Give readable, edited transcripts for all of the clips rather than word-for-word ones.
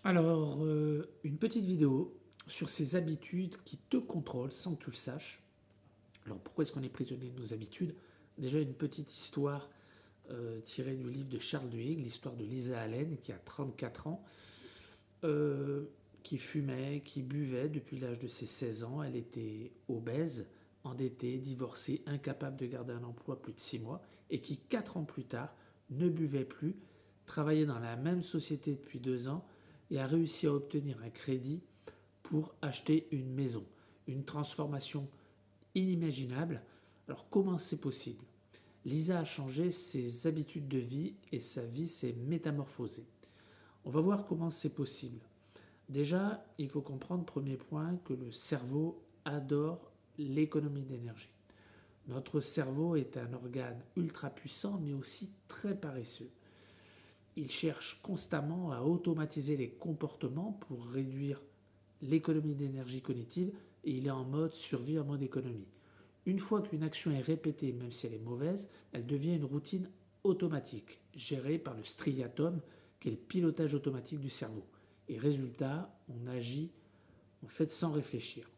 Alors, une petite vidéo sur ces habitudes qui te contrôlent sans que tu le saches. Alors, pourquoi est-ce qu'on est prisonnier de nos habitudes? Déjà, une petite histoire tirée du livre de Charles Duhigg, l'histoire de Lisa Allen, qui a 34 ans, euh, qui fumait, qui buvait depuis l'âge de ses 16 ans. Elle était obèse, endettée, divorcée, incapable de garder un emploi plus de 6 mois, et qui, 4 ans plus tard, ne buvait plus, travaillait dans la même société depuis 2 ans, et a réussi à obtenir un crédit pour acheter une maison. Une transformation inimaginable. Alors comment c'est possible? Lisa a changé ses habitudes de vie et sa vie s'est métamorphosée. On va voir comment c'est possible. Déjà, il faut comprendre, premier point, que le cerveau adore l'économie d'énergie. Notre cerveau est un organe ultra puissant mais aussi très paresseux. Il cherche constamment à automatiser les comportements pour réduire l'économie d'énergie cognitive et il est en mode survie, en mode économie. Une fois qu'une action est répétée, même si elle est mauvaise, elle devient une routine automatique, gérée par le striatum, qui est le pilotage automatique du cerveau. Et résultat, on agit en fait sans réfléchir.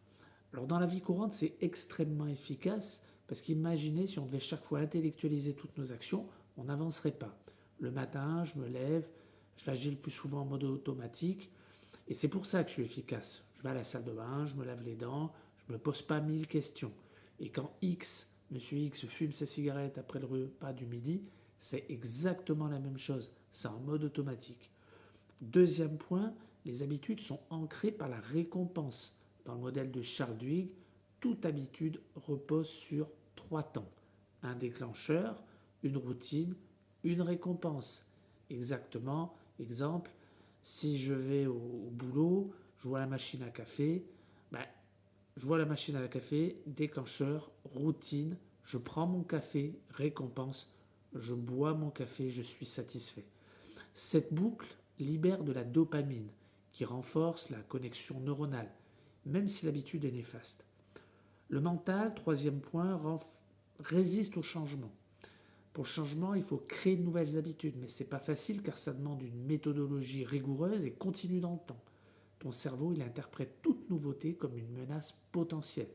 Alors dans la vie courante, c'est extrêmement efficace parce qu'imaginez si on devait chaque fois intellectualiser toutes nos actions, on n'avancerait pas. Le matin, je me lève, je l'agis le plus souvent en mode automatique et c'est pour ça que je suis efficace. Je vais à la salle de bain, je me lave les dents, je ne me pose pas 1000 questions. Et quand Monsieur X fume sa cigarette après le repas du midi, c'est exactement la même chose. C'est en mode automatique. Deuxième point, les habitudes sont ancrées par la récompense. Dans le modèle de Charles Duhigg, toute habitude repose sur 3 temps. Un déclencheur, une routine, une récompense. Exactement, exemple, si je vais au boulot, je vois la machine à café, ben, je vois la machine à café, déclencheur, routine, je prends mon café, récompense, je bois mon café, je suis satisfait. Cette boucle libère de la dopamine qui renforce la connexion neuronale, même si l'habitude est néfaste. Le mental, troisième point, résiste au changement. Pour le changement, il faut créer de nouvelles habitudes, mais c'est pas facile car ça demande une méthodologie rigoureuse et continue dans le temps. Ton cerveau, il interprète toute nouveauté comme une menace potentielle.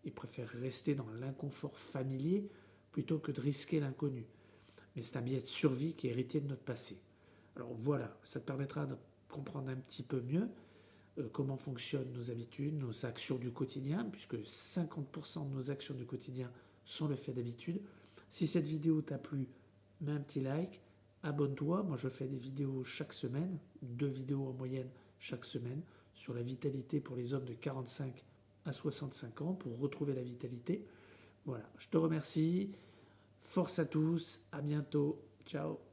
Il préfère rester dans l'inconfort familier plutôt que de risquer l'inconnu. Mais c'est un biais de survie qui est hérité de notre passé. Alors voilà, ça te permettra de comprendre un petit peu mieux comment fonctionnent nos habitudes, nos actions du quotidien, puisque 50% de nos actions du quotidien sont le fait d'habitudes. Si cette vidéo t'a plu, mets un petit like, abonne-toi. Moi, je fais des vidéos chaque semaine, 2 vidéos en moyenne chaque semaine, sur la vitalité pour les hommes de 45 à 65 ans, pour retrouver la vitalité. Voilà, je te remercie. Force à tous, à bientôt. Ciao.